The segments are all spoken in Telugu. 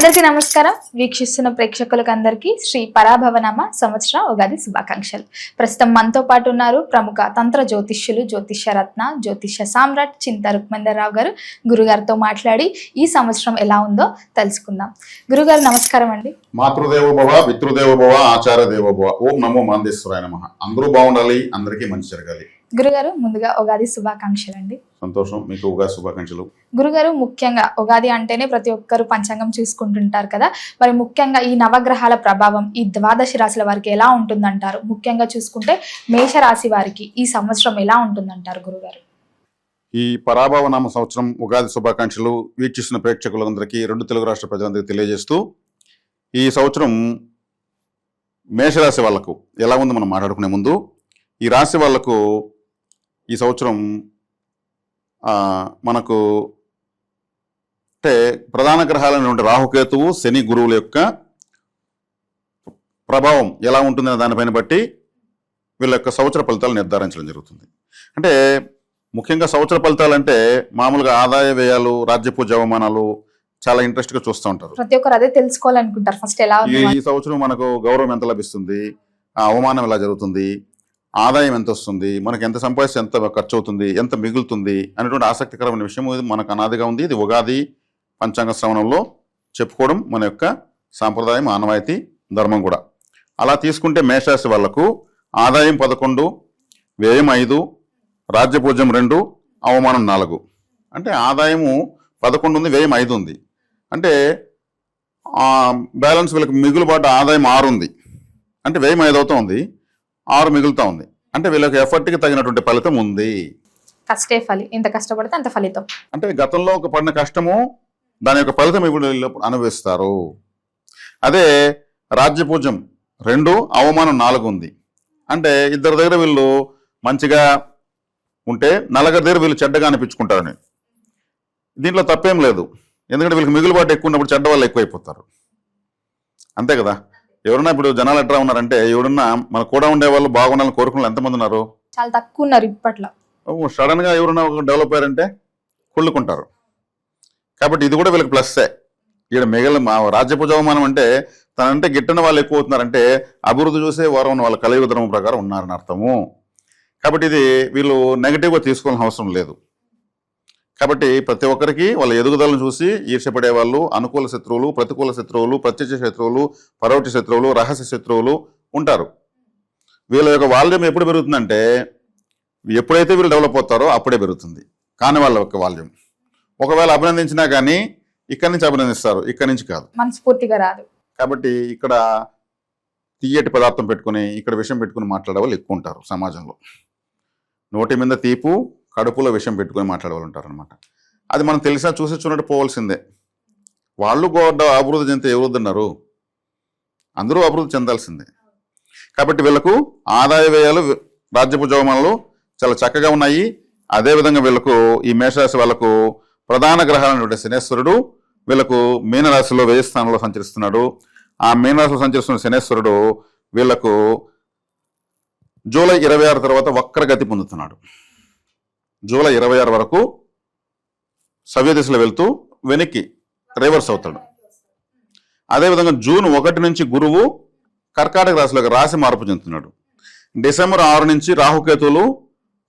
అందరికీ నమస్కారం. వీక్షిస్తున్న ప్రేక్షకులకు అందరికీ శ్రీ పరాభవనామ సంవత్సర ఉగాది శుభాకాంక్షలు. ప్రస్తుతం మనతో పాటు ఉన్నారు ప్రముఖ తంత్ర జ్యోతిష్యులు, జ్యోతిష్య రత్న, జ్యోతిష్య సామ్రాట్ చింతా రుక్మందర్రావు గారు. గురుగారితో మాట్లాడి ఈ సంవత్సరం ఎలా ఉందో తెలుసుకుందాం. గురుగారు నమస్కారం అండి. మాతృదేవోభవ, పితృదేవోభవ, ఆచార్య దేవోభవ. ఓం నమో మాందేశ్వరాయ నమః. అందరూ బాగుండాలి, అందరికీ మంచి జరగాలి. గురుగారు ముందుగా ఉగాది శుభాకాంక్షలు అండి. సంతోషం, మీకు ఉగాది శుభాకాంక్షలు. గురుగారు ముఖ్యంగా ఉగాది అంటేనే ప్రతి ఒక్కరు పంచాంగం చూసుకుంటుంటారు కదా, మరి ముఖ్యంగా ఈ నవగ్రహాల ప్రభావం ఈ ద్వాదశి రాశుల వారికి ఎలా ఉంటుందంటారు? ముఖ్యంగా చూసుకుంటే మేషరాశి వారికి ఈ సంవత్సరం ఎలా ఉంటుందంటారు గురుగారు? ఈ పరాభవనామ సంవత్సరం ఉగాది శుభాకాంక్షలు వీక్షిస్తున్న ప్రేక్షకులందరికీ, రెండు తెలుగు రాష్ట్ర ప్రజలందరికీ తెలియజేస్తూ, ఈ సంవత్సరం మేషరాశి వాళ్లకు ఎలా ఉందో మనం మాట్లాడుకునే ముందు, ఈ రాశి వాళ్లకు ఈ సంవత్సరం మనకు అంటే ప్రధాన గ్రహాలైనటువంటి రాహుకేతువు, శని, గురువుల యొక్క ప్రభావం ఎలా ఉంటుందనే దానిపైన బట్టి వీళ్ళ యొక్క సంవత్సర ఫలితాలు నిర్ధారించడం జరుగుతుంది. అంటే ముఖ్యంగా సంవత్సర ఫలితాలు అంటే మామూలుగా ఆదాయ వ్యయాలు, రాజ్యపూజ అవమానాలు చాలా ఇంట్రెస్ట్గా చూస్తూ ఉంటారు. ప్రతి ఒక్కరు అదే తెలుసుకోవాలనుకుంటారు. ఫస్ట్ ఎలా ఈ సంవత్సరం మనకు గౌరవం ఎంత లభిస్తుంది, అవమానం ఎలా జరుగుతుంది, ఆదాయం ఎంత వస్తుంది, మనకు ఎంత సంపాదిస్తే ఎంత ఖర్చు అవుతుంది, ఎంత మిగులుతుంది అనేటువంటి ఆసక్తికరమైన విషయం ఇది మనకు అనాదిగా ఉంది. ఇది ఉగాది పంచాంగ శ్రవణంలో చెప్పుకోవడం మన యొక్క సాంప్రదాయం, ఆనవాయితీ, ధర్మం కూడా. అలా తీసుకుంటే మేషరాశి వాళ్లకు ఆదాయం 11, వ్యయం 5, రాజ్యపూజ్యం 2, అవమానం 4. అంటే ఆదాయము 11 ఉంది, వ్యయం 5 ఉంది. అంటే బ్యాలెన్స్ వీళ్ళకి మిగులుబాటు ఆదాయం 6 ఉంది, అంటే వ్యయం 5 అవుతా ఉంది, 6 మిగులుతా ఉంది. అంటే వీళ్ళకి ఎఫర్ట్కి తగినటువంటి ఫలితం ఉంది. కష్టే ఫలి, ఎంత కష్టపడితే అంత ఫలితం. అంటే గతంలో ఒక పడిన కష్టము దాని యొక్క ఫలితం ఇప్పుడు అనుభవిస్తారు. అదే రాజ్యపూజ్యం 2, అవమానం 4 ఉంది. అంటే ఇద్దరి దగ్గర వీళ్ళు మంచిగా ఉంటే నలుగురి దగ్గర వీళ్ళు చెడ్డగా అనిపించుకుంటారని. దీంట్లో తప్పేం లేదు, ఎందుకంటే వీళ్ళకి మిగులుబాటు ఎక్కువ ఉన్నప్పుడు చెడ్డ వాళ్ళు ఎక్కువైపోతారు, అంతే కదా. ఎవరన్నా ఇప్పుడు జనాలు ఎట్లా ఉన్నారంటే, ఎవరన్నా మన కూడా ఉండే వాళ్ళు బాగుండాలని కోరుకున్న ఎంతమంది ఉన్నారు? చాలా తక్కువ ఉన్నారు ఇప్పట్లో. సడన్ గా ఎవరన్నా డెవలప్ అయ్యారంటే కుళ్ళుకుంటారు. కాబట్టి ఇది కూడా వీళ్ళకి ప్లస్సే. ఇక్కడ మిగిలిన రాజ్యపూజ అవమానం అంటే తనంటే గిట్టని వాళ్ళు ఎక్కువ అవుతున్నారంటే అభివృద్ధి చూసే వారం వాళ్ళ కలియుగ ధర్మం ప్రకారం ఉన్నారని అర్థము. కాబట్టి ఇది వీళ్ళు నెగిటివ్గా తీసుకోవాల్సిన అవసరం లేదు. కాబట్టి ప్రతి ఒక్కరికి వాళ్ళ ఎదుగుదలను చూసి ఈర్ష్యపడే వాళ్ళు, అనుకూల శత్రువులు, ప్రతికూల శత్రువులు, ప్రత్యక్ష శత్రువులు, పరోక్ష శత్రువులు, రహస్య శత్రువులు ఉంటారు. వీళ్ళ యొక్క వాల్యూమ్ ఎప్పుడు పెరుగుతుందంటే ఎప్పుడైతే వీళ్ళు డెవలప్ అవుతారో అప్పుడే పెరుగుతుంది. కానీ వాళ్ళ యొక్క వాల్యూమ్ ఒకవేళ అభినందించినా కానీ ఇక్కడి నుంచి అభినందిస్తారు, ఇక్కడి నుంచి కాదు, మనస్ఫూర్తిగా రాదు. కాబట్టి ఇక్కడ తీయటి పదార్థం పెట్టుకుని ఇక్కడ విషయం పెట్టుకుని మాట్లాడే వాళ్ళు ఎక్కువ ఉంటారు సమాజంలో. నోటి మీద తీపు, కడుపులో విషయం పెట్టుకొని మాట్లాడే వాళ్ళు ఉంటారు అనమాట. అది మనం తెలిసినా చూసి చూడట్టు పోవాల్సిందే. వాళ్ళు అభివృద్ధి చెందితే ఎవరు ఉన్నారు? అందరూ అభివృద్ధి చెందాల్సిందే. కాబట్టి వీళ్ళకు ఆదాయ వ్యయాలు, రాజ్యపూజ అవమానాలు చాలా చక్కగా ఉన్నాయి. అదేవిధంగా వీళ్ళకు ఈ మేషరాశి వాళ్ళకు ప్రధాన గ్రహాలైనటువంటి శనేశ్వరుడు వీళ్ళకు మీనరాశిలో 1000 స్థానంలో సంచరిస్తున్నాడు. ఆ మీనరాశిలో సంచరిస్తున్న శనేశ్వరుడు వీళ్ళకు జూలై 26 తర్వాత వక్రగతి పొందుతున్నాడు. జూలై 26 వరకు సవ్య దిశలో వెళ్తూ వెనక్కి రివర్స్ అవుతాడు. అదేవిధంగా జూన్ 1 నుంచి గురువు కర్కాటక రాశిలోకి రాశి మార్పు చెందుతున్నాడు. డిసెంబర్ 6 నుంచి రాహుకేతువులు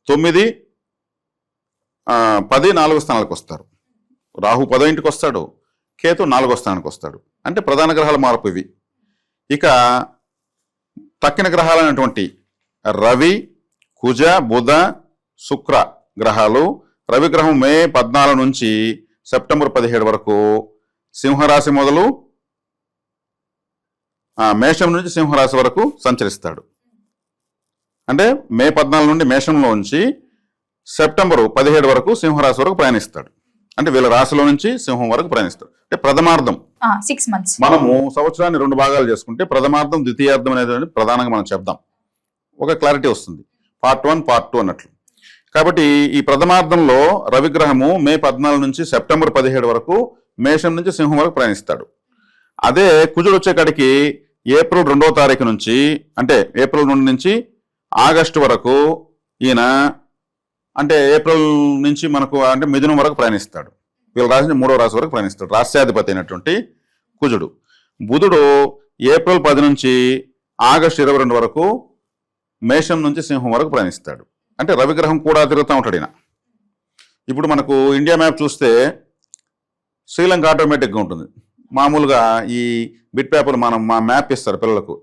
9, 10, 4 స్థానాలకు వస్తారు. రాహు 10వ ఇంటికి వస్తాడు, కేతు 4వ స్థానానికి వస్తాడు. అంటే ప్రధాన గ్రహాల మార్పు ఇవి. ఇక తక్కిన గ్రహాలైనటువంటి రవి, కుజ, బుధ, శుక్ర గ్రహాలు, రవి గ్రహం మే 14 నుంచి సెప్టెంబర్ 17 వరకు సింహరాశి మొదలు మేషం నుంచి సింహరాశి వరకు సంచరిస్తాడు. అంటే మే 14 నుండి మేషంలో నుంచి సెప్టెంబర్ 17 వరకు సింహరాశి వరకు ప్రయాణిస్తాడు. అంటే వీళ్ళ రాశిలో నుంచి సింహం వరకు ప్రయాణిస్తాడు. అంటే ప్రథమార్థం 6 months. మనము సంవత్సరాన్ని 2 భాగాలు చేసుకుంటే ప్రథమార్థం, ద్వితీయార్థం అనేది ప్రధానంగా మనం చెప్దాం. ఒక క్లారిటీ వస్తుంది, పార్ట్ 1, పార్ట్ 2 అన్నట్లు. కాబట్టి ఈ ప్రథమార్థంలో రవిగ్రహము మే 14 నుంచి సెప్టెంబర్ 17 వరకు మేషం నుంచి సింహం వరకు ప్రయాణిస్తాడు. అదే కుజుడు వచ్చేకాడికి ఏప్రిల్ 2వ తారీఖు నుంచి, అంటే ఏప్రిల్ 2 నుంచి ఆగస్టు వరకు ఈయన, అంటే ఏప్రిల్ నుంచి మనకు అంటే మిథునం వరకు ప్రయాణిస్తాడు. వీళ్ళ రాశి 3వ రాశి వరకు ప్రయాణిస్తాడు. రాష్ట్రాధిపతి అయినటువంటి కుజుడు. బుధుడు ఏప్రిల్ 10 నుంచి ఆగస్టు 22 వరకు మేషం నుంచి సింహం వరకు ప్రయాణిస్తాడు. అంటే రవిగ్రహం కూడా తిరుగుతూ ఉంటాడు ఈయన. ఇప్పుడు మనకు ఇండియా మ్యాప్ చూస్తే శ్రీలంక ఆటోమేటిక్గా ఉంటుంది. మామూలుగా ఈ బిట్ పేపర్ మా మ్యాప్ ఇస్తారు పిల్లలకు.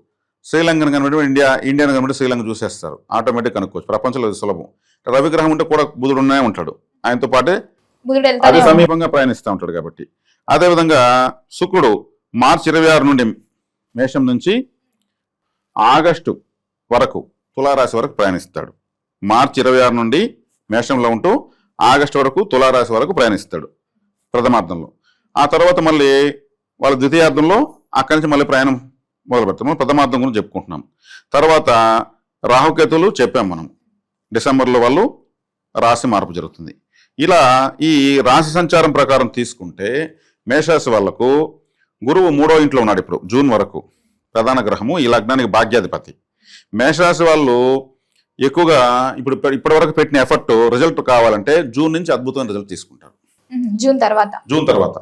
శ్రీలంకను కనబడి ఇండియాను కనబడి శ్రీలంక చూసేస్తారు, ఆటోమేటిక్ కనుక్కోవచ్చు. ప్రపంచంలో ఇది సులభం. రవిగ్రహం ఉంటే కూడా బుధుడునే ఉంటాడు, ఆయనతో పాటే బుధుడు అది వెళ్తానే సమీపంగా ప్రయాణిస్తూ ఉంటాడు కాబట్టి. అదేవిధంగా శుక్రుడు మార్చి 26 నుండి మేషం నుంచి ఆగస్టు వరకు తులారాశి వరకు ప్రయాణిస్తాడు. మార్చి 26 నుండి మేషంలో ఉంటూ ఆగస్టు వరకు తులారాశి వరకు ప్రయాణిస్తాడు ప్రథమార్థంలో. ఆ తర్వాత మళ్ళీ వాళ్ళ ద్వితీయార్థంలో అక్కడి నుంచి మళ్ళీ ప్రయాణం మొదలు పెడతాం. మనం ప్రథమార్థం గురించి చెప్పుకుంటున్నాం. తర్వాత రాహుకేతువులు చెప్పాం మనం, డిసెంబర్లో వాళ్ళు రాశి మార్పు జరుగుతుంది. ఇలా ఈ రాశి సంచారం ప్రకారం తీసుకుంటే మేషరాశి వాళ్లకు గురువు 3వ ఇంట్లో ఉన్నాడు ఇప్పుడు జూన్ వరకు, ప్రధాన గ్రహము, ఈ లగ్నానికి భాగ్యాధిపతి. మేషరాశి వాళ్ళు ఎక్కువగా ఇప్పటి వరకు పెట్టిన ఎఫర్ట్ రిజల్ట్ కావాలంటే జూన్ నుంచి అద్భుతమైన రిజల్ట్ తీసుకుంటారు. జూన్ తర్వాత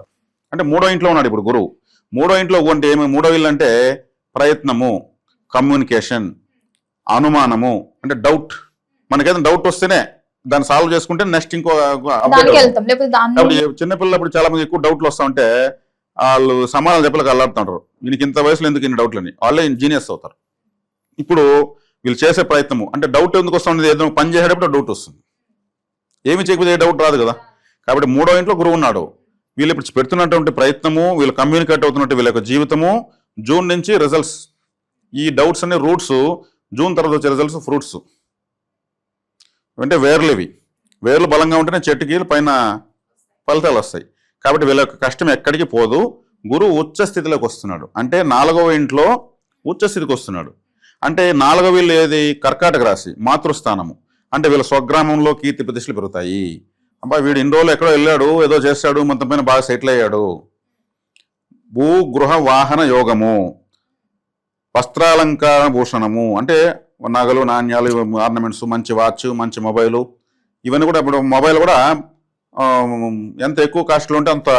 అంటే 3వ ఇంట్లో ఉన్నాడు ఇప్పుడు గురువు. 3వ ఇంట్లో అంటే ఏమి, 3వ ఇల్లు అంటే ప్రయత్నము, కమ్యూనికేషన్, అనుమానము, అంటే డౌట్. మనకేదైనా డౌట్ వస్తేనే దాన్ని సాల్వ్ చేసుకుంటే నెక్స్ట్ ఇంకో దానికి వెళ్తాం. లేకపోతే దాన్ని చిన్నపిల్లలు అప్పుడు చాలా మంది ఎక్కువ డౌట్లు వస్తా ఉంటే వాళ్ళు సమాధానం చెప్పలేక అల్లాడుతుంటారు. వీనికి ఇంత వయసులో ఎందుకు ఇన్ని డౌట్లని, వాళ్ళే ఇంజనీర్స్ అవుతారు. ఇప్పుడు వీళ్ళు చేసే ప్రయత్నము అంటే డౌట్ ఎందుకు వస్తుంది, ఏదో పని చేసేటప్పుడు డౌట్ వస్తుంది. ఏమి చేయకపోతే ఏ డౌట్ రాదు కదా. కాబట్టి 3వ ఇంట్లో గురువు ఉన్నాడు. వీళ్ళు ఇప్పుడు పెడుతున్నటువంటి ప్రయత్నము, వీళ్ళు కమ్యూనికేట్ అవుతున్నట్టు వీళ్ళ యొక్క జీవితము, జూన్ నుంచి రిజల్ట్స్. ఈ డౌట్స్ అనే రూట్స్, జూన్ తర్వాత వచ్చే రిజల్ట్స్ ఫ్రూట్స్. అంటే వేర్లు బలంగా ఉంటేనే చెట్టుకి పైన ఫలితాలు వస్తాయి. కాబట్టి వీళ్ళ యొక్క కష్టం ఎక్కడికి పోదు. గురువు ఉచ్చ స్థితిలోకి వస్తున్నాడు, అంటే 4వ ఇంట్లో ఉచ్చ స్థితికి వస్తున్నాడు. అంటే 4వ ఇల్లు ఏది, కర్కాటక రాశి, మాతృస్థానము. అంటే వీళ్ళ స్వగ్రామంలో కీర్తి ప్రతిష్టలు పెరుగుతాయి. అబ్బా వీడు ఇన్ని రోజులు ఎక్కడో వెళ్ళాడు, ఏదో చేశాడు, మొత్తం పైన బాగా సెటిల్ అయ్యాడు. భూ గృహ వాహన యోగము, వస్త్రాలంకార భూషణము, అంటే నగలు, నాణ్యాలు, ఆర్నమెంట్స్, మంచి వాచ్, మంచి మొబైలు. ఇవన్నీ కూడా ఇప్పుడు మొబైల్ కూడా ఎంత ఎక్కువ కాస్ట్లో ఉంటే అంత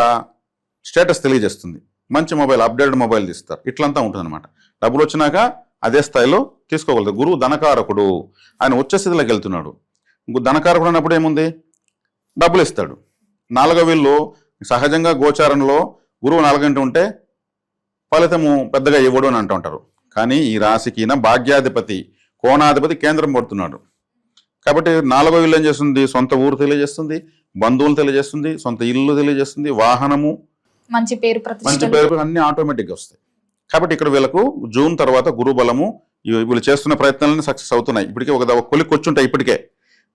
స్టేటస్ తెలియజేస్తుంది. మంచి మొబైల్, అప్డేటెడ్ మొబైల్ తీస్తారు. ఇట్లంతా ఉంటుంది అనమాట. డబ్బులు వచ్చినాక అదే స్థాయిలో తీసుకోగలదు. గురువు ధనకారకుడు, ఆయన ఉచ్చ స్థితిలోకి వెళ్తున్నాడు. ధనకారకుడు అన్నప్పుడు ఏముంది, డబ్బులు ఇస్తాడు. 4వ ఇల్లు సహజంగా గోచారంలో గురువు 4 గంట ఉంటే ఫలితము పెద్దగా ఇవ్వడు అని అంటుంటారు. కానీ ఈ రాశికి భాగ్యాధిపతి, కోణాధిపతి కేంద్రం పడుతున్నాడు. కాబట్టి 4వ ఇల్లు ఏం చేస్తుంది, సొంత ఊరు తెలియజేస్తుంది, బంధువులు తెలియజేస్తుంది, సొంత ఇల్లు తెలియజేస్తుంది, వాహనము, మంచి పేరు అన్ని ఆటోమేటిక్గా వస్తాయి. కాబట్టి ఇక్కడ వీళ్ళకు జూన్ తర్వాత గురు బలము, వీళ్ళు చేస్తున్న ప్రయత్నాలన్నీ సక్సెస్ అవుతున్నాయి. ఇప్పటికే ఒక కొలిక్కి వచ్చి ఉంటాయి. ఇప్పటికే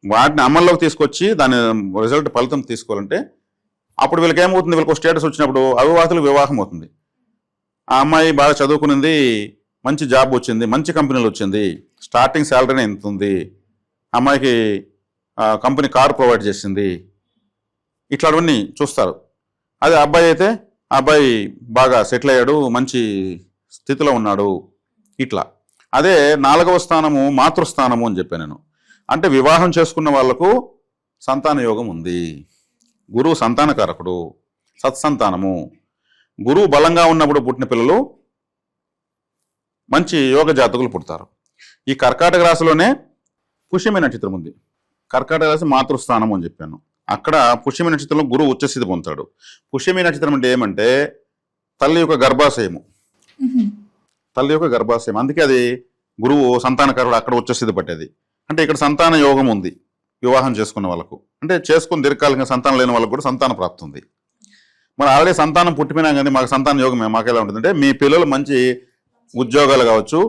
వాటిని అమల్లోకి తీసుకొచ్చి దాని రిజల్ట్ ఫలితం తీసుకోవాలంటే అప్పుడు వీళ్ళకి ఏమవుతుంది, వీళ్ళకి స్టేటస్ వచ్చినప్పుడు అవివాహితులకు వివాహం అవుతుంది. ఆ అమ్మాయి బాగా చదువుకునింది, మంచి జాబ్ వచ్చింది, మంచి కంపెనీలు వచ్చింది, స్టార్టింగ్ శాలరీనే ఎంత ఉంది, అమ్మాయికి కంపెనీ కార్ ప్రొవైడ్ చేసింది, ఇట్లాంటివన్నీ చూస్తారు. అదే అబ్బాయి అయితే అబ్బాయి బాగా సెటిల్ అయ్యాడు, మంచి స్థితిలో ఉన్నాడు. ఇట్లా అదే 4వ స్థానము మాతృస్థానము అని చెప్పాను నేను. అంటే వివాహం చేసుకున్న వాళ్లకు సంతాన యోగం ఉంది. గురువు సంతానకారకుడు, సత్సంతానము. గురువు బలంగా ఉన్నప్పుడు పుట్టిన పిల్లలు మంచి యోగ జాతకులు పుడతారు. ఈ కర్కాటక రాశిలోనే పుష్యమి నక్షత్రం ఉంది. కర్కాటక రాశి మాతృస్థానం అని చెప్పాను. అక్కడ పుష్యమి నక్షత్రంలో గురువు ఉచ్చస్థితి పొందుతాడు. పుష్యమి నక్షత్రం అంటే ఏమంటే తల్లి యొక్క గర్భాశయము, తల్లి యొక్క గర్భాశయం. అందుకే అది గురువు సంతానకారుడు, అక్కడ ఉచ్చస్థితి పట్టేది. అంటే ఇక్కడ సంతాన యోగం ఉంది వివాహం చేసుకున్న వాళ్ళకు. అంటే చేసుకుని దీర్ఘకాలికంగా సంతానం లేని వాళ్ళకు కూడా సంతాన ప్రాప్తి ఉంది. మరి ఆల్రెడీ సంతానం పుట్టిపోయినా కానీ మాకు సంతాన యోగం మాకు ఎలా ఉంటుందంటే, మీ పిల్లలు మంచి ఉద్యోగాలు కావచ్చు,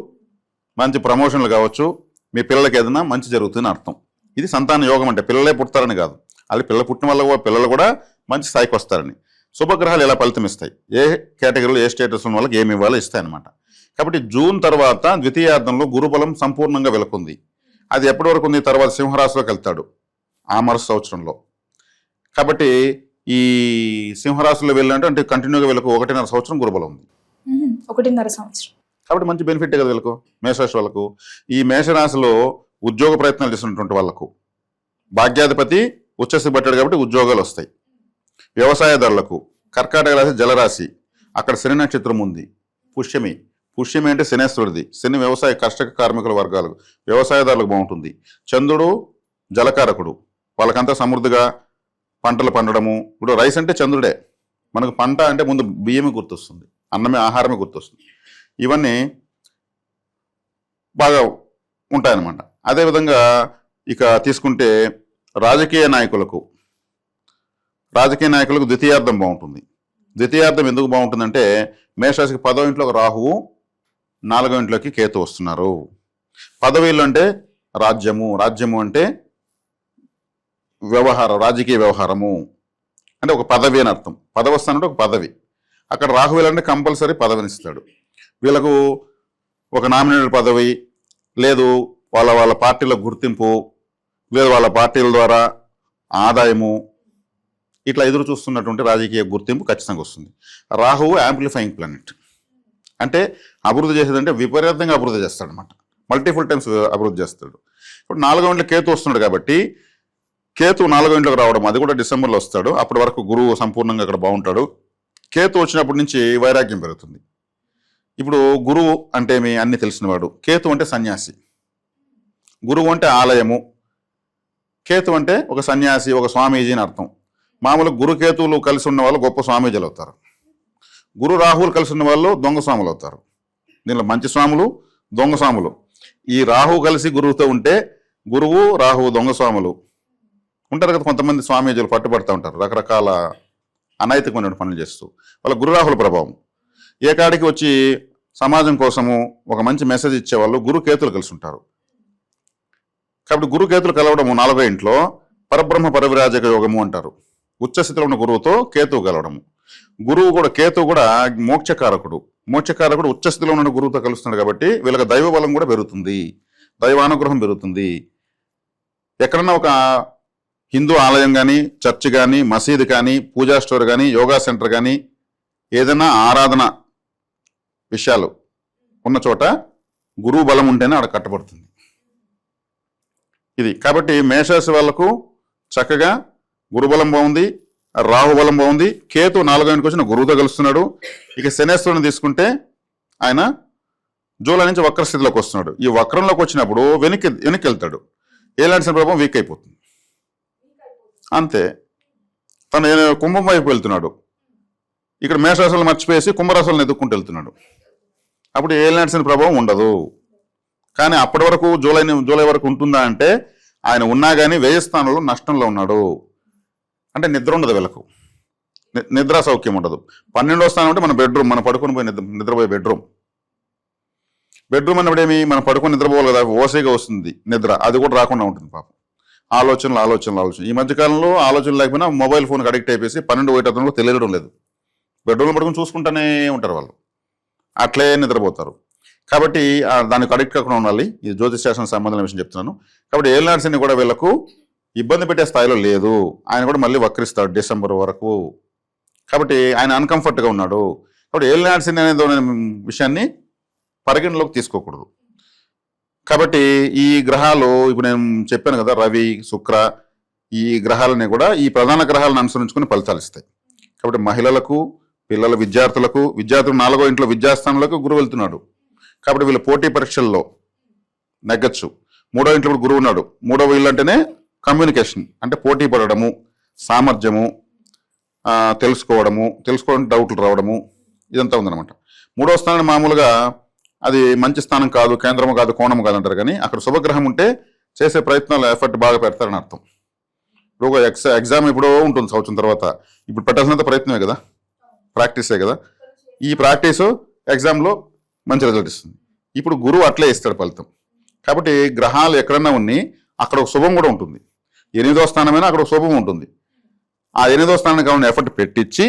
మంచి ప్రమోషన్లు కావచ్చు, మీ పిల్లలకి ఏదైనా మంచి జరుగుతుందని అర్థం. ఇది సంతాన యోగం అంటే పిల్లలే పుడతారని కాదు, అది పిల్లలు పుట్టిన వాళ్ళ పిల్లలు కూడా మంచి స్థాయికి వస్తారని. శుభగ్రహాలు ఎలా ఫలితం ఇస్తాయి, ఏ కేటగిరీలో ఏ స్టేటస్ ఉన్న వాళ్ళకి ఏమి ఇవ్వాలో ఇస్తాయి అనమాట. కాబట్టి జూన్ తర్వాత ద్వితీయార్థంలో గురుబలం సంపూర్ణంగా వెలుకుంది. అది ఎప్పటి వరకు ఉంది, తర్వాత సింహరాశిలోకి వెళ్తాడు ఆ మరుస సంవత్సరంలో. కాబట్టి ఈ సింహరాశిలో వెళ్ళాలంటే అంటే కంటిన్యూగా వీళ్ళకు 1.5 సంవత్సరం గురుబలం ఉంది. 1.5 సంవత్సరం. కాబట్టి మంచి బెనిఫిట్ కదా వీళ్ళకు, మేషరాశి వాళ్ళకు. ఈ మేషరాశిలో ఉద్యోగ ప్రయత్నాలు చేస్తున్నటువంటి వాళ్ళకు భాగ్యాధిపతి ఉచ్చస్థితి పట్టాడు కాబట్టి ఉద్యోగాలు వస్తాయి. వ్యవసాయదారులకు, కర్కాటక రాశి జలరాశి, అక్కడ శని నక్షత్రం ఉంది. పుష్యమి పుష్యమి అంటే శనేశ్వరుడిది. శని వ్యవసాయ కర్షక కార్మికుల వర్గాలకు వ్యవసాయదారులకు బాగుంటుంది. చంద్రుడు జలకారకుడు, వాళ్ళకంతా సమృద్ధిగా పంటలు పండడము. ఇప్పుడు రైస్ అంటే చంద్రుడే. మనకు పంట అంటే ముందు బియ్యమే గుర్తొస్తుంది, అన్నమే ఆహారమే గుర్తొస్తుంది. ఇవన్నీ బాగా ఉంటాయన్నమాట. అదేవిధంగా ఇక తీసుకుంటే రాజకీయ నాయకులకు ద్వితీయార్థం బాగుంటుంది. ద్వితీయార్థం ఎందుకు బాగుంటుందంటే మేషరాశికి 10వ ఇంట్లోకి రాహువు, 4వ ఇంట్లోకి కేతు వస్తున్నారు. పదవీలు అంటే రాజ్యము అంటే రాజకీయ వ్యవహారము అంటే ఒక పదవి అని అర్థం. పదవస్థానం అంటే ఒక పదవి. అక్కడ రాహు వీళ్ళంటే కంపల్సరీ పదవినిస్తాడు. వీళ్ళకు ఒక నామినేటెడ్ పదవి, లేదు వాళ్ళ పార్టీల గుర్తింపు, లేదు వాళ్ళ పార్టీల ద్వారా ఆదాయము, ఇట్లా ఎదురు చూస్తున్నటువంటి రాజకీయ గుర్తింపు ఖచ్చితంగా వస్తుంది. రాహువు యాంప్లిఫైయింగ్ ప్లానెట్, అంటే అభివృద్ధి చేసేదంటే విపరీతంగా అభివృద్ధి చేస్తాడు అనమాట. మల్టిపుల్ టైమ్స్ అభివృద్ధి చేస్తాడు. ఇప్పుడు 4వ ఇంట్లో కేతు వస్తున్నాడు కాబట్టి కేతు 4వ ఇంట్లోకి రావడం, అది కూడా డిసెంబర్లో వస్తాడు. అప్పటి వరకు గురువు సంపూర్ణంగా అక్కడ బాగుంటాడు. కేతు వచ్చినప్పటి నుంచి వైరాగ్యం పెరుగుతుంది. ఇప్పుడు గురువు అంటే మీ అన్ని తెలిసినవాడు, కేతు అంటే సన్యాసి, గురువు అంటే ఆలయము, కేతు అంటే ఒక సన్యాసి, ఒక స్వామీజీ అని అర్థం. మామూలు గురుకేతువులు కలిసి ఉన్న వాళ్ళు గొప్ప స్వామీజీలు అవుతారు. గురు రాహువులు కలిసి ఉన్న వాళ్ళు దొంగ స్వాములు అవుతారు. దీనిలో మంచి స్వాములు, దొంగ స్వాములు. ఈ రాహువు కలిసి గురువుతో ఉంటే గురువు రాహువు దొంగ స్వాములు ఉంటారు కదా. కొంతమంది స్వామీజీలు పట్టుబడుతూ ఉంటారు రకరకాల అనైతికమైన పనులు చేస్తూ. వాళ్ళ గురురాహుల ప్రభావం. ఏ కాడికి వచ్చి సమాజం కోసము ఒక మంచి మెసేజ్ ఇచ్చేవాళ్ళు గురుకేతులు కలిసి ఉంటారు. కాబట్టి గురుకేతులు కలవడము 4వ ఇంట్లో పరబ్రహ్మ పరివిరాజక యోగము అంటారు. ఉచ్చస్థితిలో ఉన్న గురువుతో కేతువు కలవడము. కేతువు కూడా మోక్షకారకుడు. ఉచ్చస్థితిలో ఉన్న గురువుతో కలుస్తున్నాడు కాబట్టి వీళ్ళకి దైవ బలం కూడా పెరుగుతుంది, దైవానుగ్రహం పెరుగుతుంది. ఎక్కడన్నా ఒక హిందూ ఆలయం కానీ, చర్చ్ కానీ, మసీదు కానీ, పూజా స్టోర్ కానీ, యోగా సెంటర్ కానీ, ఏదైనా ఆరాధన విషయాలు ఉన్న చోట గురువు బలం ఉంటేనే ఆడ కట్టబడుతుంది. ఇది కాబట్టి మేషరాశి వాళ్లకు చక్కగా గురుబలం బాగుంది, రాహుబలం బాగుంది. కేతు 4వ ఇంటికి వచ్చిన గురువుతో కలుస్తున్నాడు. ఇక శనేశ్వరుని తీసుకుంటే ఆయన జూలై నుంచి వక్ర స్థితిలోకి వస్తున్నాడు. ఈ వక్రంలోకి వచ్చినప్పుడు వెనక్కి వెళ్తాడు. ఏలాంటి ప్రభావం వీక్ అయిపోతుంది అంతే. తను కుంభం వైపు వెళ్తున్నాడు. ఇక్కడ మేషరాశులు మర్చిపోయేసి కుంభరాశులను ఎదుక్కుంటూ వెళ్తున్నాడు. అప్పుడు ఏలాంటి ప్రభావం ఉండదు. కానీ అప్పటి వరకు జూలై వరకు ఉంటుందా అంటే ఆయన ఉన్నా కానీ వ్యయ స్థానంలో నష్టంలో ఉన్నాడు. అంటే నిద్ర ఉండదు వీళ్ళకు, నిద్రా సౌఖ్యం ఉండదు. 12వ స్థానం అంటే మన బెడ్రూమ్, మనం పడుకుని పోయి నిద్రపోయే బెడ్రూమ్ అన్నప్పుడు ఏమి మనం పడుకుని నిద్రపోవాలి కదా, ఓసైగా వస్తుంది నిద్ర, అది కూడా రాకుండా ఉంటుంది పాపం. ఆలోచనలు. ఈ మధ్యకాలంలో ఆలోచనలు లేకపోయినా మొబైల్ ఫోన్కి అడిక్ట్ అయిపోయి 12 తెలియడం లేదు. బెడ్రూమ్లో పడుకుని చూసుకుంటూనే ఉంటారు వాళ్ళు, అట్లే నిద్రపోతారు. కాబట్టి దానికి అడిక్ట్ కాకుండా ఉండాలి. ఇది జ్యోతిష్ శాస్త్రం సంబంధమైన విషయం చెప్తున్నాను. కాబట్టి ఏలినాడ్స్ని కూడా వీళ్ళకు ఇబ్బంది పెట్టే స్థాయిలో లేదు. ఆయన కూడా మళ్ళీ వక్రిస్తాడు డిసెంబర్ వరకు. కాబట్టి ఆయన అన్కంఫర్ట్గా ఉన్నాడు. కాబట్టి ఏలినాడ్స్ని అనేది విషయాన్ని పరిగణలోకి తీసుకోకూడదు. కాబట్టి ఈ గ్రహాలు ఇప్పుడు నేను చెప్పాను కదా, రవి, శుక్ర, ఈ గ్రహాలని కూడా ఈ ప్రధాన గ్రహాలను అనుసరించుకుని ఫలితాలు ఇస్తాయి. కాబట్టి మహిళలకు, విద్యార్థులు 4వ ఇంట్లో విద్యాస్థానంలోకి గురువు వెళ్తున్నాడు. కాబట్టి వీళ్ళు పోటీ పరీక్షల్లో నెగ్గచ్చు. 3వ ఇంట్లో కూడా గురువు ఉన్నాడు. 3వ ఇల్లు అంటేనే కమ్యూనికేషన్, అంటే పోటీ పడడము, సామర్థ్యము, తెలుసుకోవడం డౌట్లు రావడము, ఇదంతా ఉందన్నమాట. 3వ స్థానం మామూలుగా అది మంచి స్థానం కాదు, కేంద్రము కాదు, కోణము కాదు అంటారు. కానీ అక్కడ శుభగ్రహం ఉంటే చేసే ప్రయత్నాలు ఎఫర్ట్ బాగా పెడతారని అర్థం. ఇప్పుడు ఎగ్జామ్ ఎప్పుడో ఉంటుంది సంవత్సరం తర్వాత, ఇప్పుడు పెట్టాల్సినంత ప్రయత్నమే కదా, ప్రాక్టీసే కదా. ఈ ప్రాక్టీసు ఎగ్జామ్లో మంచి రిజల్ట్ ఇస్తుంది. ఇప్పుడు గురువు అట్లే ఇస్తాడు ఫలితం. కాబట్టి గ్రహాలు ఎక్కడన్నా ఉన్నాయి అక్కడ ఒక శుభం కూడా ఉంటుంది. 8వ స్థానమైనా అక్కడ ఒక శుభం ఉంటుంది. ఆ 8వ స్థానానికి కావాలని ఎఫర్ట్ పెట్టించి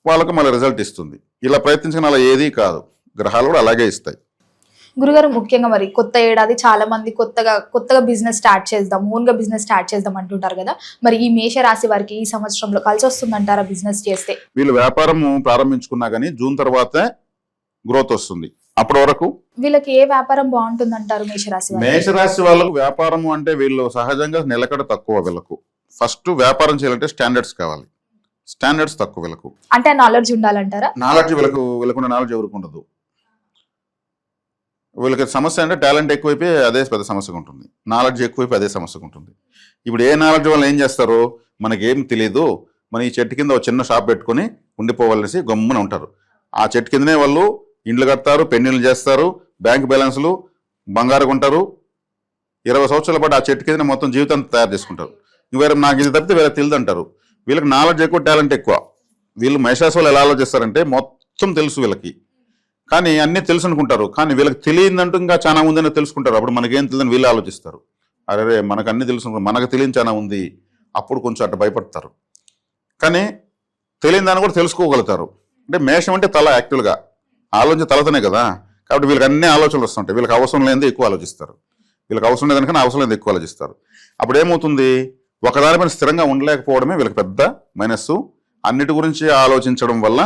వాళ్ళకు మళ్ళీ రిజల్ట్ ఇస్తుంది. ఇలా ప్రయత్నించిన అలా ఏదీ కాదు, గ్రహాలు కూడా అలాగే ఇస్తాయి. గురుగారు, ముఖ్యంగా మరి కొత్త ఏడాది చాలా మంది కొత్తగా బిజినెస్ స్టార్ట్ చేద్దాం, ఓన్గా బిజినెస్ స్టార్ట్ చేద్దాం అంటుంటారు కదా. మరి ఈ మేష రాశి వారికి ఈ సంవత్సరంలో కలిసి వస్తుందంటారా బిజినెస్ చేస్తే? వీళ్ళు వ్యాపారం ప్రారంభించుకున్నా కానీ జూన్ తర్వాతే గ్రోత్ వస్తుంది. అప్పటి వరకు వీళ్ళకి ఏ వ్యాపారం బాగుంటుందంటారు మేషరాశి? మేషరాశి వాళ్ళకు వ్యాపారం అంటే వీళ్ళు సహజంగా నిలకడ తక్కువ. వీళ్ళకు ఫస్ట్ వ్యాపారం చేయాలంటే స్టాండర్డ్స్ కావాలి, స్టాండర్డ్స్ తక్కువ వీళ్ళకు. అంటే నాలెడ్జ్ ఉండాలంటారా? నాలెడ్జ్ వీళ్ళకున్న నాలెడ్జ్ ఎవరికి ఉండదు. వీళ్ళకి సమస్య అంటే టాలెంట్ ఎక్కువైపోయి అదే పెద్ద సమస్యగా ఉంటుంది, నాలెడ్జ్ ఎక్కువైపోయి అదే సమస్యగా ఉంటుంది. ఇప్పుడు ఏ నాలెడ్జ్ వల్ల ఏం చేస్తారు, మనకేం తెలియదు, మన ఈ చెట్టు కింద ఒక చిన్న షాప్ పెట్టుకొని ఉండిపోవాలనేసి గమ్మున ఉంటారు. ఆ చెట్టు కిందనే వాళ్ళు ఇండ్లు కడతారు, పెన్నులు చేస్తారు, బ్యాంక్ బ్యాలెన్స్లు, బంగారు కొంటారు. 20 సంవత్సరాల పాటు ఆ చెట్టు కిందనే మొత్తం జీవితాన్ని తయారు చేసుకుంటారు. వేరే నాకు ఇది తప్పితే వేరే తెలియదు అంటారు. వీళ్ళకి నాలెడ్జ్ ఎక్కువ, టాలెంట్ ఎక్కువ. వీళ్ళు మేషాస్ వాళ్ళు ఎలా ఆలోచిస్తారంటే మొత్తం తెలుసు వీళ్ళకి, కానీ అన్నీ తెలుసు అనుకుంటారు. కానీ వీళ్ళకి తెలియదంటూ ఇంకా చాలా ఉందని తెలుసుకుంటారు. అప్పుడు మనకేం తెలియదని వీళ్ళు ఆలోచిస్తారు. అరే మనకు అన్నీ తెలుసు, మనకు తెలియని చాలా ఉంది, అప్పుడు కొంచెం అట్లా భయపడతారు. కానీ తెలియని దాన్ని కూడా తెలుసుకోగలుగుతారు. అంటే మేషం అంటే తల, యాక్చువల్గా ఆలోచన తలతోనే కదా. కాబట్టి వీళ్ళకి అన్ని ఆలోచనలు వస్తుంటాయి. వీళ్ళకి అవసరం లేనిది ఎక్కువ ఆలోచిస్తారు, వీళ్ళకి అవసరం లేదనికన్నా అవసరం లేనిది ఎక్కువ ఆలోచిస్తారు. అప్పుడు ఏమవుతుంది, ఒకదానిపైన స్థిరంగా ఉండలేకపోవడమే వీళ్ళకి పెద్ద మైనస్. అన్నిటి గురించి ఆలోచించడం వల్ల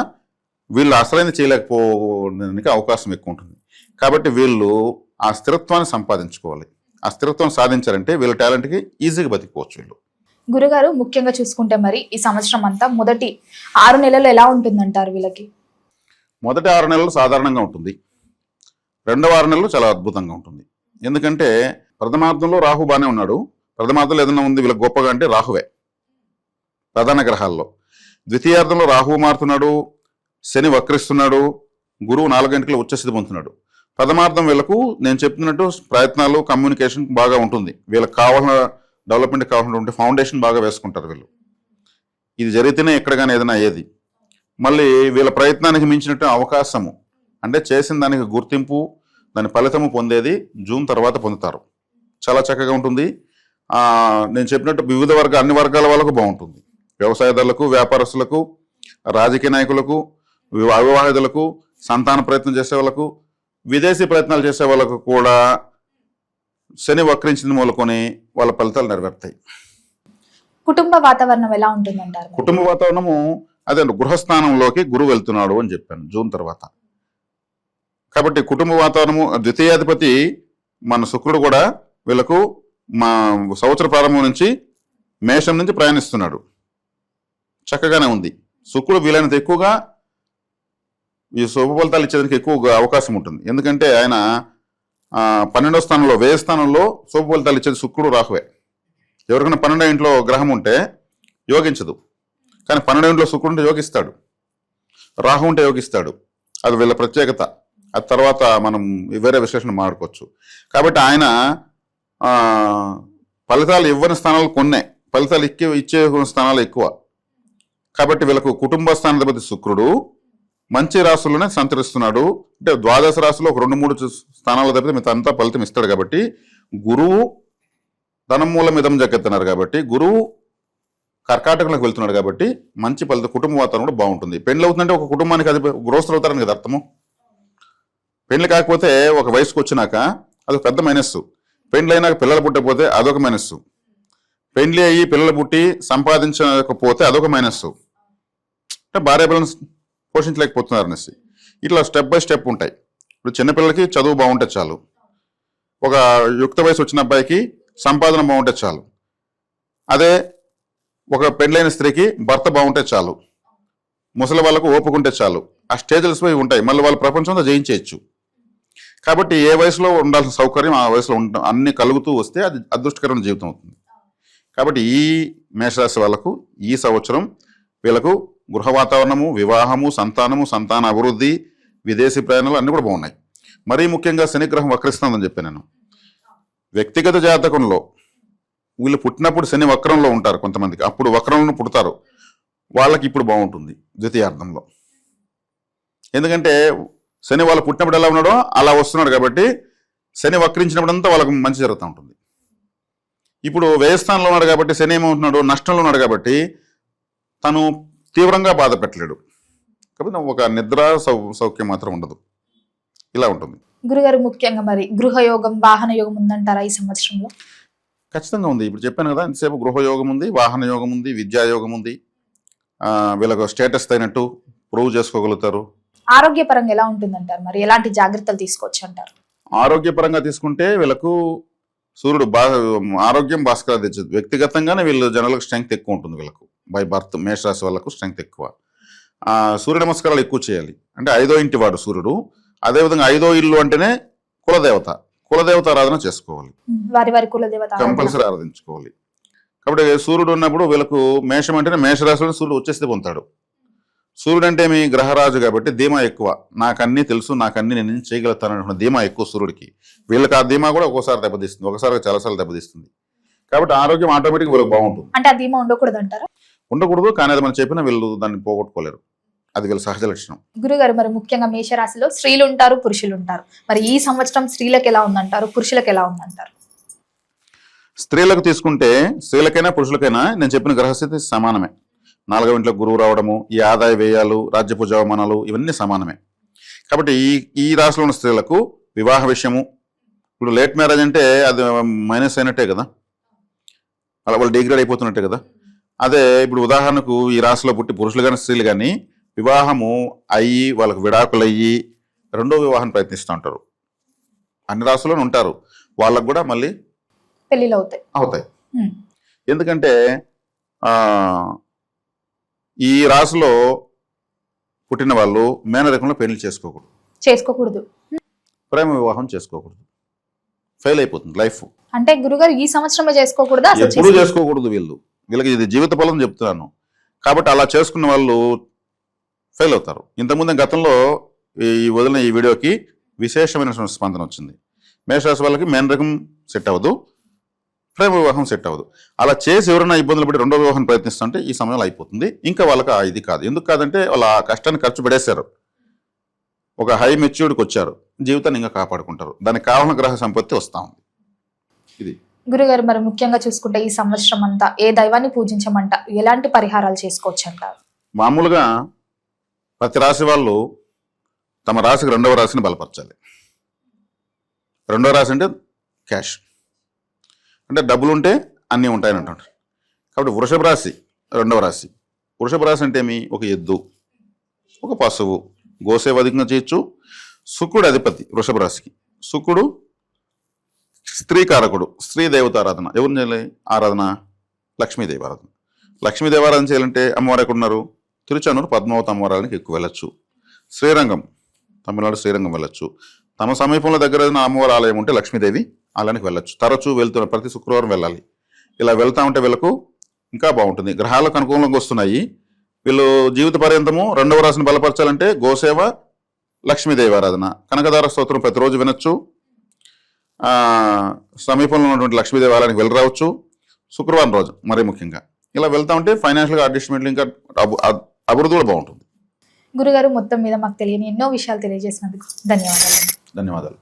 వీళ్ళు అసలైనది చేయలేకపోవడానికి అవకాశం ఎక్కువ ఉంటుంది. కాబట్టి వీళ్ళు ఆ స్థిరత్వాన్ని సంపాదించుకోవాలి. ఆ స్థిరత్వం సాధించారంటే వీళ్ళ టాలెంట్కి ఈజీగా బతికిపోవచ్చు వీళ్ళు. గురుగారు, ముఖ్యంగా చూసుకుంటే మరి ఈ సంవత్సరం అంతా మొదటి 6 నెలలు ఎలా ఉంటుందంటారు వీళ్ళకి? మొదటి 6 నెలలు సాధారణంగా ఉంటుంది, రెండవ 6 నెలలు చాలా అద్భుతంగా ఉంటుంది. ఎందుకంటే ప్రథమార్థంలో రాహు బాగానే ఉన్నాడు. ప్రథమార్థంలో ఏదైనా ఉంది వీళ్ళకి గొప్పగా అంటే రాహువే ప్రధాన గ్రహాల్లో. ద్వితీయార్థంలో రాహువు మారుతున్నాడు, శని వక్రిస్తున్నాడు, గురువు 4 గంటల ఉచ్చస్థితి పొందుతున్నాడు. ప్రథమార్థం వీళ్ళకు నేను చెప్తున్నట్టు ప్రయత్నాలు, కమ్యూనికేషన్ బాగా ఉంటుంది. వీళ్ళకి కావాల్సిన డెవలప్మెంట్ కావాల్సినటువంటి ఫౌండేషన్ బాగా వేసుకుంటారు వీళ్ళు. ఇది జరిగితేనే ఎక్కడ కానీ ఏదైనా అయ్యేది. మళ్ళీ వీళ్ళ ప్రయత్నానికి మించినట్టు అవకాశము అంటే చేసిన దానికి గుర్తింపు, దాని ఫలితము పొందేది జూన్ తర్వాత పొందుతారు. చాలా చక్కగా ఉంటుంది. నేను చెప్పినట్టు వివిధ అన్ని వర్గాల వాళ్ళకు బాగుంటుంది. వ్యవసాయదారులకు, వ్యాపారస్తులకు, రాజకీయ నాయకులకు, అవివాహితులకు, సంతాన ప్రయత్నం చేసే వాళ్ళకు, విదేశీ ప్రయత్నాలు చేసే వాళ్ళకు కూడా శని వక్రించింది మూలకొని వాళ్ళ ఫలితాలు నెరవేరుతాయి. కుటుంబ వాతావరణం ఎలా ఉంటుందంటారు? కుటుంబ వాతావరణము అదే గృహస్థానంలోకి గురువు వెళ్తున్నాడు అని చెప్పాను జూన్ తర్వాత. కాబట్టి కుటుంబ వాతావరణము, ద్వితీయాధిపతి మన శుక్రుడు కూడా వీళ్ళకు మా సంవత్సర ప్రారంభం నుంచి మేషం నుంచి ప్రయాణిస్తున్నాడు. చక్కగానే ఉంది. శుక్రుడు వీలైనంత ఎక్కువగా ఈ శుభ ఫలితాలు ఇచ్చేదానికి ఎక్కువ అవకాశం ఉంటుంది. ఎందుకంటే ఆయన 12వ స్థానంలో, వ్యయ స్థానంలో శుభ ఫలితాలు ఇచ్చేది శుక్రుడు, రాహువే. ఎవరికైనా 12వ ఇంట్లో గ్రహం ఉంటే యోగించదు, కానీ 12వ ఇంట్లో శుక్రుడు ఉంటే యోగిస్తాడు, రాహు ఉంటే యోగిస్తాడు. అది వీళ్ళ ప్రత్యేకత. అది తర్వాత మనం వేరే విశ్లేషణ మాట్లాడుకోవచ్చు. కాబట్టి ఆయన ఫలితాలు ఇవ్వని స్థానాలు కొన్నే, ఫలితాలు ఇచ్చే స్థానాలు ఎక్కువ. కాబట్టి వీళ్ళకు కుటుంబ స్థానాధిపతి శుక్రుడు మంచి రాశుల్లోనే సంచరిస్తున్నాడు. అంటే ద్వాదశ రాశిలో ఒక 2-3 స్థానాలు తప్పితే మిగతా అంతా ఫలితం ఇస్తాడు. కాబట్టి గురువు ధనమూలం ఇదం జకెత్తున్నారు. కాబట్టి గురువు కర్కాటకంలోకి వెళ్తున్నాడు. కాబట్టి మంచి ఫలితం, కుటుంబ వాతావరణం కూడా బాగుంటుంది. పెళ్లి అవుతుందంటే ఒక కుటుంబానికి అది గృహస్థులు అవుతారని కదా అర్థము. పెళ్లి కాకపోతే ఒక వయసుకు వచ్చినాక అదొక పెద్ద మైనస్సు. పెండ్లి అయినాక పిల్లలు పుట్టకపోతే అదొక మైనస్సు. పెండ్లి అయ్యి పిల్లలు పుట్టి సంపాదించకపోతే అదొక మైనస్సు. అంటే భార్య పిల్లలు పోషించలేకపోతున్నారు అనేసి ఇట్లా స్టెప్ బై స్టెప్ ఉంటాయి. ఇప్పుడు చిన్నపిల్లలకి చదువు బాగుంటే చాలు, ఒక యుక్త వయసు వచ్చిన అబ్బాయికి సంపాదన బాగుంటే చాలు, అదే ఒక పెండ్లైన స్త్రీకి భర్త బాగుంటే చాలు, ముసలి వాళ్ళకు ఓపుకుంటే చాలు. ఆ స్టేజెస్ పోయి ఉంటాయి. మళ్ళీ వాళ్ళ ప్రపంచంతో జయించేయచ్చు. కాబట్టి ఏ వయసులో ఉండాల్సిన సౌకర్యం ఆ వయసులో అన్ని కలుగుతూ వస్తే అది అదృష్టకరమైన జీవితం అవుతుంది. కాబట్టి ఈ మేషరాశి వాళ్ళకు ఈ సంవత్సరం వీళ్ళకు గృహ వాతావరణము, వివాహము, సంతానము, సంతాన అభివృద్ధి, విదేశీ ప్రయాణాలు అన్నీ కూడా బాగున్నాయి. మరీ ముఖ్యంగా శనిగ్రహం వక్రిస్తుందని చెప్పాను నేను. వ్యక్తిగత జాతకంలో వీళ్ళు పుట్టినప్పుడు శని వక్రంలో ఉంటారు కొంతమందికి, అప్పుడు వక్రంలో పుడతారు. వాళ్ళకి ఇప్పుడు బాగుంటుంది ద్వితీయార్థంలో. ఎందుకంటే శని వాళ్ళు పుట్టినప్పుడు ఎలా ఉన్నాడో అలా వస్తున్నాడు. కాబట్టి శని వక్రించినప్పుడంతా వాళ్ళకు మంచి జరుగుతూ ఉంటుంది. ఇప్పుడు వ్యయస్థానంలో ఉన్నాడు కాబట్టి శని ఏమవుతున్నాడు, నష్టంలో ఉన్నాడు. కాబట్టి తను తీవ్రంగా బాధ పెట్టలేడు. కాబట్టి ఒక నిద్ర సౌఖ్యం మాత్రం ఉండదు. ఇలా ఉంటుంది. గురుగారు, ముఖ్యంగా మరి గృహయోగం, వాహన యోగం ఉందంటారా ఈ సంవత్సరంలో? ఖచ్చితంగా ఉంది. ఇప్పుడు చెప్పాను కదా, ఇంతసేపు గృహయోగం ఉంది, వాహన యోగం ఉంది, విద్యాయోగం ఉంది. వీళ్ళకు స్టేటస్ అయినట్టు ప్రూవ్ చేసుకోగలుగుతారు. ఆరోగ్యపరంగా ఎలా ఉంటుందంటారు? మరి ఎలాంటి జాగ్రత్తలు తీసుకోవచ్చు అంటారు? ఆరోగ్యపరంగా తీసుకుంటే వీళ్ళకు సూర్యుడు ఆరోగ్యం భాస్కర తెచ్చదు. వ్యక్తిగతంగానే వీళ్ళు జనాలకు స్ట్రెంగ్త్ ఎక్కువ ఉంటుంది వీళ్ళకు. బై బర్త్ మేషరాశి వాళ్ళకు స్ట్రెంగ్త్ ఎక్కువ. సూర్య నమస్కారాలు ఎక్కువ చేయాలి. అంటే 5వ ఇంటి వాడు సూర్యుడు. అదేవిధంగా 5వ ఇల్లు అంటేనే కులదేవత ఆరాధన చేసుకోవాలి, వారి కులదేవత కంపల్సరీ ఆరాధించుకోవాలి. కాబట్టి సూర్యుడు ఉన్నప్పుడు వీళ్ళకు మేషం అంటేనే మేషరాశిలో సూర్యుడు వచ్చేస్తే పొందుతాడు. సూర్యుడు అంటే మీ గ్రహరాజు కాబట్టి ధీమా ఎక్కువ. నాకన్నీ తెలుసు, నాకన్నీ నేను చేయగలుగుతాను అనుకున్న ధీమా ఎక్కువ సూర్యుడికి. వీళ్ళకి ఆ ధీమా కూడా ఒక్కోసారి దెబ్బతీస్తుంది, ఒకసారి చాలాసార్లు దెబ్బతీస్తుంది. కాబట్టి ఆరోగ్యం ఆటోమేటిక్ వీళ్ళకి బాగుంటుంది. అంటే ఆ ధీమా ఉండకూడదు అంటారా? ఉండకూడదు, కానీ అది మనం చెప్పినా వీళ్ళు దాన్ని పోగొట్టుకోలేరు. అది వీళ్ళ సహజ లక్షణం. గురుగారు, మరి ముఖ్యంగా మేషరాశిలో స్త్రీలు ఉంటారు, పురుషులు ఉంటారు. మరి ఈ సంవత్సరం స్త్రీలకు ఎలా ఉందంటారు, పురుషులకు ఎలా ఉందంటారు? స్త్రీలకు తీసుకుంటే, స్త్రీలకైనా పురుషులకైనా నేను చెప్పిన గ్రహస్థితి సమానమే. 4వ ఇంట్లో గురువు రావడము, ఈ ఆదాయ వ్యయాలు, రాజ్యపు జవమానాలు ఇవన్నీ సమానమే. కాబట్టి ఈ రాశిలో ఉన్న స్త్రీలకు వివాహ విషయము, ఇప్పుడు లేట్ మ్యారేజ్ అంటే అది మైనస్ అయినట్టే కదా, అలా వాళ్ళు డిగ్రేడ్ అయిపోతున్నట్టే కదా. అదే ఇప్పుడు ఉదాహరణకు ఈ రాశిలో పుట్టి పురుషులు కానీ స్త్రీలు కానీ వివాహము అయ్యి వాళ్ళకు విడాకులు అయ్యి రెండో వివాహం ప్రయత్నిస్తూ ఉంటారు. అన్ని రాశుల్లోనే ఉంటారు. వాళ్ళకు కూడా మళ్ళీ పెళ్ళిళ్ళు అవుతాయి. ఎందుకంటే ఈ రాశిలో పుట్టిన వాళ్ళు మేనరకంలో పెళ్లి చేసుకోకూడదు, ప్రేమ వివాహం చేసుకోకూడదు. ఫెయిల్ అయిపోతుంది లైఫ్. అంటే గురుగారు ఈ సంవత్సరమే చేసుకోకూడదా? ఎప్పుడు చేసుకోకూడదు. వీళ్ళకి ఇది జీవిత ఫలం చెప్తున్నాను. కాబట్టి అలా చేసుకున్న వాళ్ళు ఫెయిల్ అవుతారు. ఇంతకుముందు గతంలో ఈ వదిలిన ఈ వీడియోకి విశేషమైన స్పందన వచ్చింది. మేషరాశి వాళ్ళకి మేనరకం సెట్ అవ్వదు, ప్రేమ వివాహం సెట్ అవ్వదు. అలా చేసి ఎవరైనా ఇబ్బందులు పడి రెండో వివాహం ప్రయత్నిస్తుంటే ఈ సమయంలో అయిపోతుంది. ఇంకా వాళ్ళకి ఇది కాదు. ఎందుకు కాదంటే వాళ్ళ ఆ కష్టాన్ని ఖర్చు పెడేశారు, ఒక హై మెచ్యూర్డ్కి వచ్చారు, జీవితాన్ని ఇంకా కాపాడుకుంటారు. దానికి కావాలన్న గ్రహ సంపత్తి వస్తూ ఉంది. ఇది గురుగారు, మరి ముఖ్యంగా చూసుకుంటే ఈ సంవత్సరం అంతా ఏ దైవాన్ని పూజించమంట, ఎలాంటి పరిహారాలు చేసుకోవచ్చు అంటారు? మామూలుగా ప్రతి రాశి వాళ్ళు తమ రాశికి 2వ రాశిని బలపరచాలి. 2వ రాశి అంటే క్యాష్, అంటే డబ్బులు ఉంటే అన్నీ ఉంటాయని అంటారు. కాబట్టి వృషభ రాశి 2వ రాశి. వృషభ రాశి అంటే ఒక ఎద్దు, ఒక పశువు, గోసేవ అధికంగా చేయొచ్చు. శుక్రుడు అధిపతి వృషభ రాశికి. శుక్రుడు స్త్రీ కారకుడు, స్త్రీ దేవత ఆరాధన. ఎవరిని చేయాలి ఆరాధన? లక్ష్మీదేవి ఆరాధన. లక్ష్మీదేవి ఆరాధన చేయాలంటే అమ్మవారు ఎక్కడున్నారు? తిరుచానూరు పద్మావతి అమ్మవారానికి ఎక్కువ వెళ్ళొచ్చు. శ్రీరంగం, తమిళనాడు శ్రీరంగం వెళ్ళొచ్చు. తమ సమీపంలో దగ్గర అమ్మవారి ఆలయం ఉంటే లక్ష్మీదేవి ఆలయానికి వెళ్ళొచ్చు. తరచూ వెళ్తున్న ప్రతి శుక్రవారం వెళ్ళాలి. ఇలా వెళ్తా ఉంటే వీళ్ళకు ఇంకా బాగుంటుంది. గ్రహాలకు అనుకూలంగా వస్తున్నాయి. వీళ్ళు జీవిత పర్యంతము 2వ రాశిని బలపరచాలంటే గోసేవ, లక్ష్మీదేవి ఆరాధన, కనకదార స్తోత్రం ప్రతిరోజు వినొచ్చు. సమీపంలో ఉన్నటువంటి లక్ష్మీదేవి ఆలయానికి వెళ్ళి రావచ్చు శుక్రవారం రోజు మరీ ముఖ్యంగా. ఇలా వెళ్తా ఉంటే ఫైనాన్షియల్గా అడ్జస్ట్మెంట్లు ఇంకా అభివృద్ధి కూడా బాగుంటుంది. గురుగారు, మొత్తం మీద మాకు తెలియని ఎన్నో విషయాలు తెలియజేసినందుకు ధన్యవాదాలు.